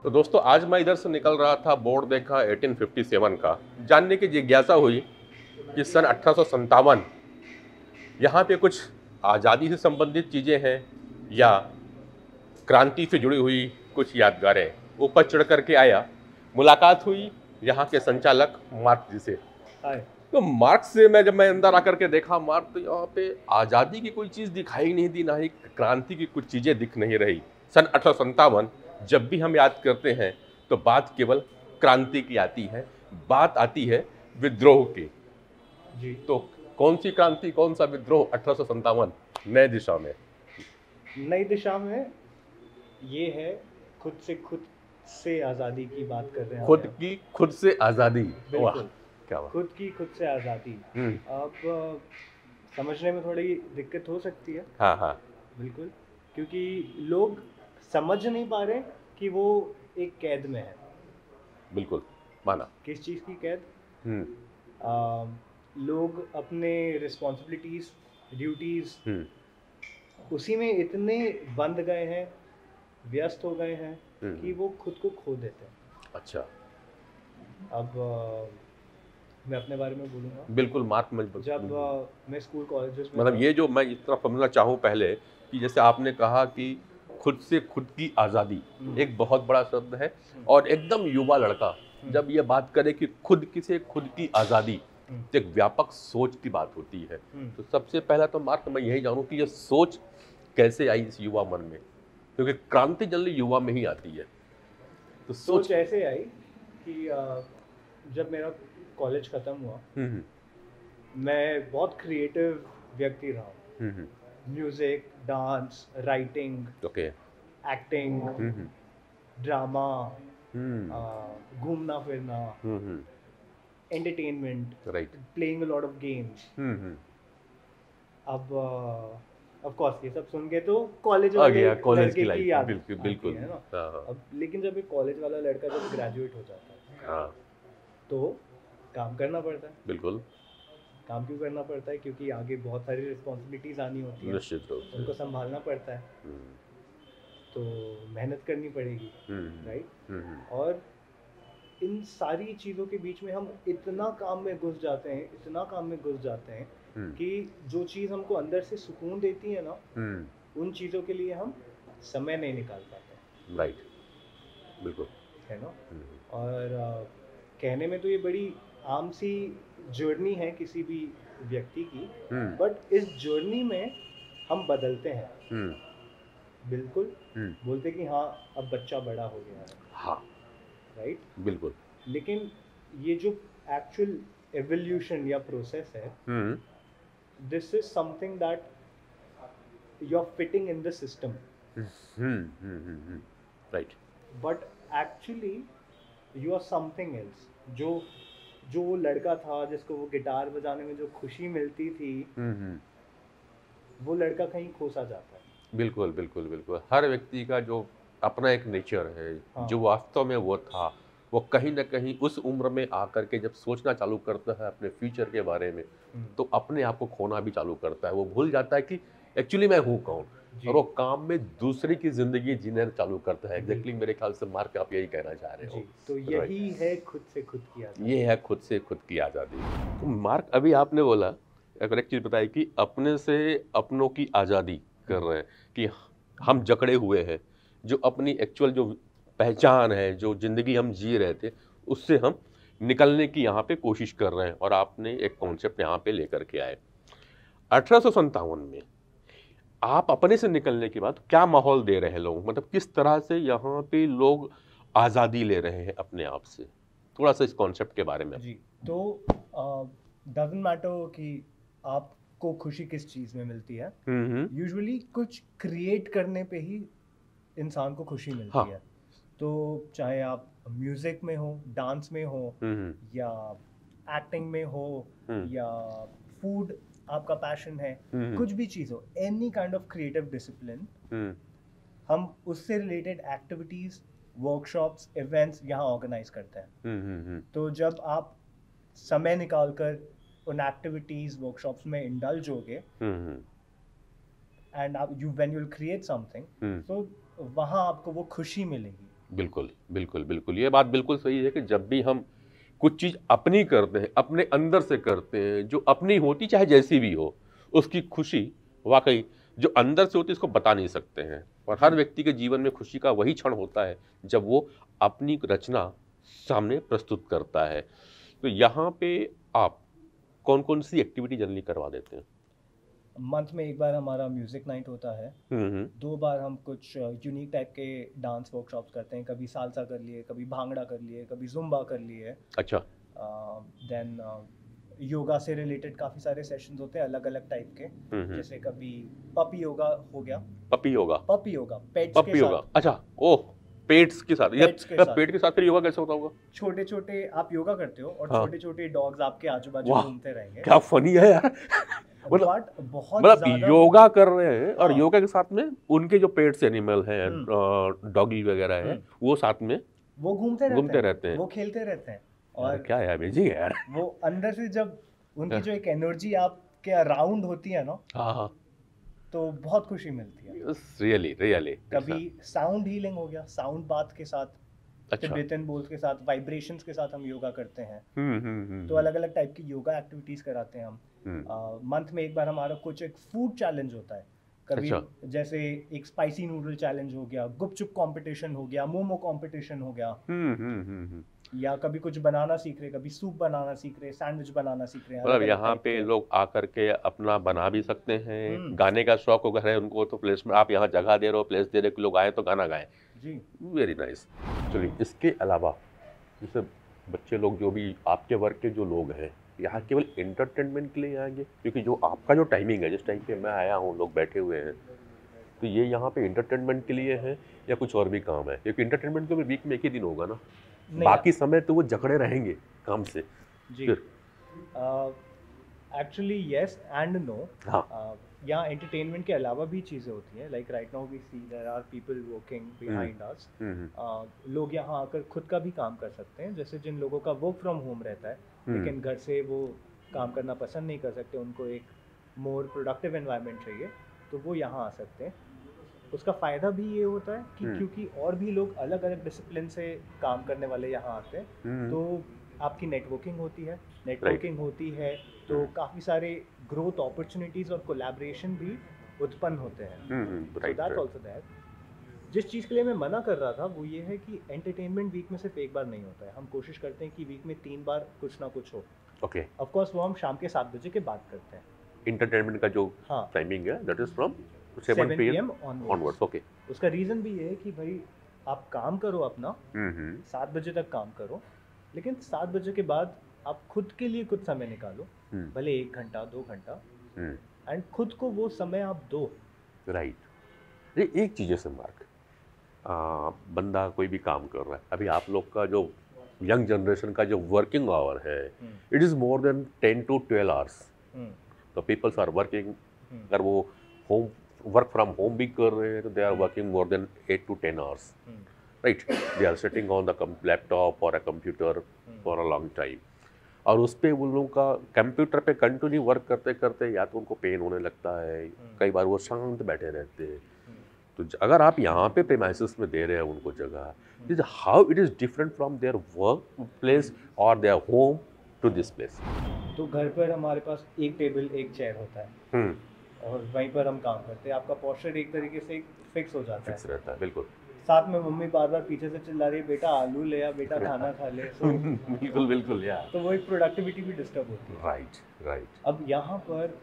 तो दोस्तों आज मैं इधर से निकल रहा था, बोर्ड देखा 1857 का। जानने की जिज्ञासा हुई कि सन 1857 यहाँ पे कुछ आज़ादी से संबंधित चीज़ें हैं या क्रांति से जुड़ी हुई कुछ यादगारें। ऊपर चढ़ करके आया, मुलाकात हुई यहाँ के संचालक मार्क जी से। हाय। तो मार्क से जब मैं अंदर आकर के देखा मार्क, तो यहाँ पे आज़ादी की कोई चीज़ दिखाई नहीं दी, ना ही क्रांति की कुछ चीज़ें दिख नहीं रही। सन 1857 जब भी हम याद करते हैं तो बात केवल क्रांति की आती है, बात आती है विद्रोह की। जी। तो कौन सी क्रांति, कौन सा विद्रोह 1857 नए दिशा में? नई दिशा में ये है, खुद से आज़ादी की बात कर रहे हैं खुद आप। की खुद से आज़ादी। वाह, बिल्कुल। क्या बात। खुद से आज़ादी। अब समझने में थोड़ी दिक्कत हो सकती है। हाँ हाँ। बिल्कुल। क्योंकि लोग समझ नहीं पा रहे कि वो एक कैद में है। बिल्कुल माना। किस चीज़ की कैद? हम्म लोग अपने रिस्पॉन्सिबिलिटीज़, ड्यूटीज़ हम्म उसी में इतने बंध गए हैं, व्यस्त हो गए हैं कि वो खुद को खो देते हैं। अच्छा। अब मैं अपने बारे में बोलूँगा। बिल्कुल मार्क जब मैं स्कूल कॉलेजेस में मतलब था। ये जो मैं इस तरफ समझना चाहूँ पहले कि जैसे आपने कहा कि खुद से खुद की आज़ादी एक बहुत बड़ा शब्द है, और एकदम युवा लड़का जब ये बात करे कि खुद की से खुद की आज़ादी, तो एक व्यापक सोच की बात होती है। तो सबसे पहला तो मार्क मैं यही जानूँ कि ये सोच कैसे आई इस युवा मन में, क्योंकि क्रांति जनरली युवा में ही आती है। तो सोच ऐसे आई कि जब मेरा कॉलेज ख़त्म हुआ, मैं बहुत क्रिएटिव व्यक्ति रहा हूँ। Music, dance, writing, okay. Acting, drama, घूमना फिरना, entertainment, right. Playing a lot of games. अब ऑफ कोर्स ये सब सुन के तो कॉलेज आ वाले गया कॉलेज की लड़के की लाइफ। याद बिल्कुल आती बिल्कुल। है ना। हाँ हाँ अब लेकिन जब एक कॉलेज वाला लड़का जब ग्रेजुएट हो जाता है हाँ। तो काम करना पड़ता है। बिल्कुल। काम क्यों करना पड़ता है? क्योंकि आगे बहुत सारी रिस्पॉन्सिबिलिटीज आनी होती है, निश्चित रूप से। उनको संभालना पड़ता है, तो मेहनत करनी पड़ेगी, राइट। और इन सारी चीज़ों के बीच में हम इतना काम में घुस जाते हैं, इतना काम में घुस जाते हैं कि जो चीज़ हमको अंदर से सुकून देती है ना, उन चीज़ों के लिए हम समय नहीं निकाल पाते। राइट। बिल्कुल। है ना। और कहने में तो ये बड़ी आम सी जर्नी है किसी भी व्यक्ति की, बट इस जर्नी में हम बदलते हैं। बिल्कुल। बोलते कि हाँ अब बच्चा बड़ा हो गया है। हाँ। राइट। बिल्कुल। लेकिन ये जो एक्चुअल एवोल्यूशन या प्रोसेस है, this is something that you are fitting in the system. Right. But actually you are something else. जो वो लड़का था जिसको वो गिटार बजाने में जो खुशी मिलती थी, वो लड़का कहीं खोसा जाता है। बिल्कुल बिल्कुल बिल्कुल। हर व्यक्ति का जो अपना एक नेचर है, हाँ। जो वास्तव में वो था, वो कहीं ना कहीं उस उम्र में आकर के जब सोचना चालू करता है अपने फ्यूचर के बारे में, तो अपने आप को खोना भी चालू करता है। वो भूल जाता है कि एक्चुअली मैं हूँ कौन, और वो काम में दूसरी की जिंदगी जीने चालू करता है। एग्जैक्टली मेरे ख्याल से मार्क आप यही कहना चाह रहे हो। तो यही है खुद से खुद की आज़ादी। ये है खुद से खुद की आज़ादी। तो मार्क अभी आपने बोला, एक चीज़ बताई कि अपने से अपनों की आज़ादी कर रहे हैं, कि हम जकड़े हुए हैं, जो अपनी एक्चुअल जो पहचान है, जो ज़िंदगी हम जी रहे थे, उससे हम निकलने की यहाँ पे कोशिश कर रहे हैं, और आपने एक कॉन्सेप्ट यहाँ पे लेकर के आए। 1857 में आप अपने से निकलने के बाद क्या माहौल दे रहे हैं लोग, मतलब किस तरह से यहाँ पे लोग आज़ादी ले रहे हैं अपने आप से? थोड़ा सा इस कॉन्सेप्ट के बारे में। जी। तो डजंट मैटर कि आपको खुशी किस चीज़ में मिलती है। यूजुअली कुछ क्रिएट करने पे ही इंसान को खुशी मिलती है। तो चाहे आप म्यूजिक में हो, डांस में हो, या एक्टिंग में हो, या फूड आपका पैशन है, कुछ भी चीज़ हो, any kind of creative discipline, हम उससे रिलेटेड एक्टिविटीज़, वर्कशॉप्स, इवेंट्स यहाँ ऑर्गेनाइज करते हैं। तो जब आप समय निकालकर उन एक्टिविटीज़, वर्कशॉप्स में इंडल्ज होगे, एंड आप when you will create something, तो वहाँ आपको वो खुशी मिलेगी। बिल्कुल बिल्कुल बिल्कुल, ये बात बिल्कुल सही है कि जब भी हम कुछ चीज़ अपनी करते हैं, अपने अंदर से करते हैं, जो अपनी होती चाहे जैसी भी हो, उसकी खुशी वाकई जो अंदर से होती है इसको बता नहीं सकते हैं। और हर व्यक्ति के जीवन में खुशी का वही क्षण होता है जब वो अपनी रचना सामने प्रस्तुत करता है। तो यहाँ पे आप कौन कौन सी एक्टिविटी जनरली करवा देते हैं? मंथ में एक बार हमारा म्यूजिक नाइट होता है, हम्म। 2 बार हम कुछ यूनिक टाइप के डांस वर्कशॉप्स करते हैं, कभी सालसा कर लिए, कभी भांगड़ा कर लिए, कभी जुम्बा कर लिए। अच्छा। देन योगा से रिलेटेड काफ़ी सारे सेशंस होते हैं अलग अलग टाइप के, हम्म। जैसे कभी पपी योगा हो गया। पपी योगा। पेट्स के पपी योगा, साथ। अच्छा। ओह, पेट्स के साथ, ये पेट्स के साथ पेट के साथ फिर योगा कैसे होता होगा? छोटे छोटे आप योगा करते हो और हाँ। छोटे छोटे डॉग्स आपके आजू बाजू वाह, घूमते रहेंगे। क्या फनी है यार। मतलब बट बहुत मतलब ज्यादा योगा कर रहे हैं और हाँ। योगा के साथ में उनके जो पेट्स एनिमल हैं, हम्म। डॉगी वगैरह है, वो साथ में वो घूमते रहते हैं, वो खेलते रहते हैं। यार और क्या है, अमेजिंग है यार। वो अंदर से जब उनकी जो एक एनर्जी आपके अराउंड होती है ना, हाँ हाँ, तो बहुत खुशी मिलती है। Really really. कभी साउंड हीलिंग हो गया, साउंड बाथ के साथ, अच्छा। टिबेटन बोल्स के साथ, वाइब्रेशंस के साथ हम योगा करते हैं। तो हम्म। अलग अलग टाइप की योगा एक्टिविटीज कराते हैं हम। मंथ में एक बार हमारा कुछ एक फूड चैलेंज होता है। कभी अच्छा। जैसे एक स्पाइसी नूडल चैलेंज हो गया, गुपचुप कंपटीशन हो गया, मोमो कंपटीशन हो गया, या कभी कुछ बनाना सीख रहे, कभी सूप बनाना सीख रहे, सैंडविच बनाना सीख रहे हैं। मतलब अलग-अलग यहाँ टाइप पे के। लोग आकर के अपना बना भी सकते हैं, हम्म। गाने का शौक अगर है उनको तो प्लेस में आप यहाँ जगह दे रहे हो, प्लेस दे रहे हो कि लोग आए तो गाना गाएं। जी। Very nice. चलिए, इसके अलावा जैसे बच्चे लोग जो भी आपके वर्ग के जो लोग हैं, यहाँ केवल एंटरटेनमेंट के लिए आएंगे? क्योंकि जो आपका जो टाइमिंग है, जिस टाइम पे मैं आया हूँ लोग बैठे हुए हैं, तो ये यहाँ पे एंटरटेनमेंट के लिए है या कुछ और भी काम है? क्योंकि एंटरटेनमेंट तो वीक में एक ही दिन होगा ना, बाकी समय तो वो जकड़े रहेंगे काम से। जी। फिर एक्चुअली यस एंड नो। हाँ। यहाँ एंटरटेनमेंट के अलावा भी चीज़ें होती हैं। Like right now we see there are people working behind us. लोग यहाँ आकर खुद का भी काम कर सकते हैं। जैसे जिन लोगों का वर्क फ्रॉम होम रहता है, लेकिन घर से वो काम करना पसंद नहीं कर सकते, उनको एक मोर प्रोडक्टिव एनवायरनमेंट चाहिए, तो वो यहाँ आ सकते हैं। उसका फ़ायदा भी ये होता है कि क्योंकि और भी लोग अलग अलग डिसिप्लिन से काम करने वाले यहाँ आते हैं, तो आपकी नेटवर्किंग होती है, तो काफ़ी सारे ग्रोथ अपॉर्चुनिटीज़ और कोलैबोरेशन भी उत्पन्न होते हैं। So that's also that. जिस चीज़ के लिए मैं मना कर रहा था वो ये है कि एंटरटेनमेंट वीक में सिर्फ एक बार नहीं होता है। हम कोशिश करते हैं कि वीक में 3 बार कुछ ना कुछ हो। ओके। ऑफ कोर्स वो हम शाम के 7 बजे के बाद करते हैं। एंटरटेनमेंट का जो हाँ। टाइमिंग है that is from 7 PM onwards. Okay. उसका रीज़न भी ये है कि भाई आप काम करो अपना, 7 बजे तक काम करो, लेकिन 7 बजे के बाद आप खुद के लिए कुछ समय निकालो, भले 1 घंटा 2 घंटा, एंड खुद को वो समय आप दो। राइट। एक चीज़ है मार्क, बंदा कोई भी काम कर रहा है, अभी आप लोग का जो यंग जनरेशन का जो वर्किंग आवर है, it is more than 10 to 12 hours. तो पीपल्स आर वर्किंग, अगर वो होम वर्क फ्रॉम होम भी कर रहे हैं तो they are working more than 8 to 10 hours, right. They are sitting on the laptop और a computer for a long time, और उस पर उन लोगों का कंप्यूटर पे कंटिन्यू वर्क करते करते या तो उनको पेन होने लगता है, कई बार वो शांत बैठे रहते हैं। तो अगर आप यहाँ पे प्रीमाइसेस में दे रहे हैं उनको जगह, is how it is different from their work place और their home to this place? तो घर पर हमारे पास एक टेबल एक चेयर होता है, और वहीं पर हम काम करते हैं। आपका पोस्चर एक तरीके से फिक्स हो जाता है, फिक्स रहता है, बिल्कुल। साथ में मम्मी बार बार पीछे से चिल्ला रही है, बेटा आलू ले आ, बेटा खाना खा ले। बिल्कुल बिल्कुल यार। तो वो एक प्रोडक्टिविटी भी डिस्टर्ब होती है। राइट। अब यहाँ पर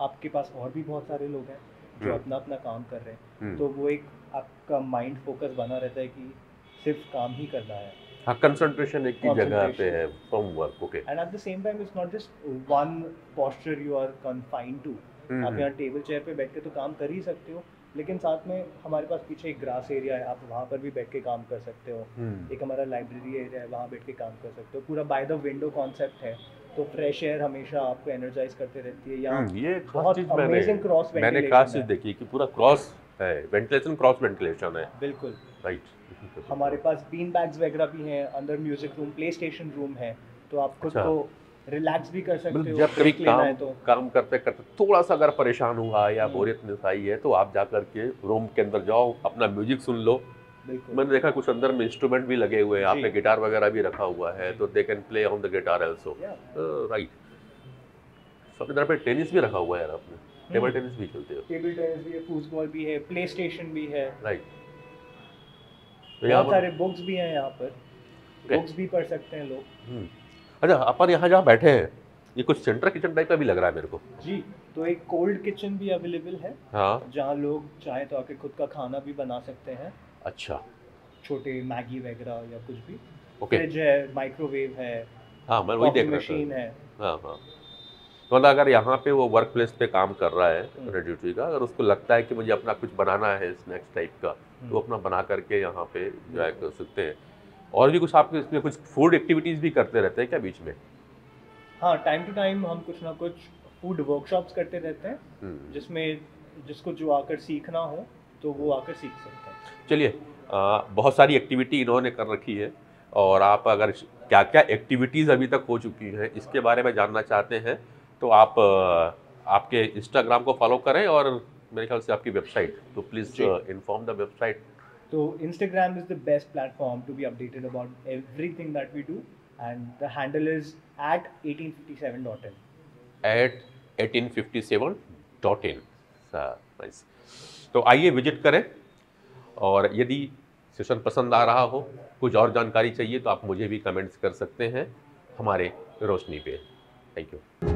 आपके पास और भी बहुत सारे लोग हैं जो अपना अपना काम कर रहे हैं, तो वो एक आपका माइंड फोकस बना रहता है कि सिर्फ काम ही करना है। हाँ, कंसंट्रेशन एक ही जगह पे है from work. Okay. And at the same time it's not just one posture you are confined to. आप यहाँ टेबल चेयर पे बैठ के तो काम कर ही सकते हो, लेकिन साथ में हमारे पास पीछे एक ग्रास एरिया है, आप वहाँ पर भी बैठ के काम कर सकते हो। एक हमारा लाइब्रेरी एरिया है, वहाँ बैठ के काम कर सकते हो। पूरा बाय द विंडो कॉन्सेप्ट है, तो फ्रेश एयर हमेशा आपको एनर्जाइज करते रहती है। यहाँ ये बहुत अमेजिंग क्रॉस मैंने खास चीज देखी कि पूरा क्रॉस है वेंटिलेशन, क्रॉस वेंटिलेशन है। बिल्कुल राइट। हमारे पास बीन बैग्स वगैरह भी हैं, अंदर music room, play station room है, तो आप खुद को रिलैक्स भी कर सकते हो। जब कभी काम करते करते थोड़ा सा अगर परेशान हुआ या बोरियत आई है तो आप जा कर के रूम के अंदर जाओ, अपना म्यूजिक सुन लो, बिल्कुल। मैंने देखा कुछ अंदर में इंस्ट्रूमेंट भी लगे हुए हैं, जी। आपने गिटार वगैरह भी रखा हुआ है, तो they can play on the guitar also. Yeah. Right. सबके तरफ पे टेनिस भी रखा हुआ है यार आपने, टेबल टेनिस भी खेलते हो? टेबल टेनिस भी है, फुटबॉल भी है, प्ले स्टेशन भी है, राइट। तो यहाँ बहुत पर सारे बुक्स भी हैं यहाँ पर, Okay. बुक्स भी पढ़ सकते हैं लोग। अच्छा, अपन यहाँ जहाँ बैठे हैं, ये कुछ सेंटर किचन टाइप का भी लग रहा है मेरे को। जी, तो एक कोल्ड किचन भी अवेलेबल है, हाँ। जहाँ लोग चाहे तो आके खुद का खाना भी बना सकते हैं, अच्छा। छोटे मैगी वगैरह या कुछ भी। ओके। फ्रिज है, माइक्रोवेव है, हाँ, मैं वही कॉफी देख रहा मशीन था। है। हाँ हाँ। तो मतलब अगर यहाँ पे वो वर्क प्लेस पे काम कर रहा है हम्म। ड्यूटी का, अगर उसको लगता है कि मुझे अपना कुछ बनाना है स्नैक्स टाइप का, तो वो अपना बना करके यहाँ पे एंजॉय कर सकते हैं। और भी कुछ आपके इसमें कुछ फूड एक्टिविटीज़ भी करते रहते हैं क्या बीच में? हाँ, टाइम टू टाइम हम कुछ ना कुछ फूड वर्कशॉप्स करते रहते हैं, हम्म। जिसमें जिसको जो आकर सीखना हो तो वो आकर सीख सकते हैं। चलिए, बहुत सारी एक्टिविटी इन्होंने कर रखी है, और आप अगर क्या क्या एक्टिविटीज़ अभी तक हो चुकी हैं इसके बारे में जानना चाहते हैं, तो आप आपके इंस्टाग्राम को फॉलो करें, और मेरे ख्याल से आपकी वेबसाइट, तो प्लीज़ जी। Inform the website. So Instagram is the best platform to be updated about everything that we do, and the handle is at 1857.in. at 1857.in। Nice. तो आइए विजिट करें, और यदि सेशन पसंद आ रहा हो, कुछ और जानकारी चाहिए, तो आप मुझे भी कमेंट्स कर सकते हैं हमारे रोशनी पे। Thank you.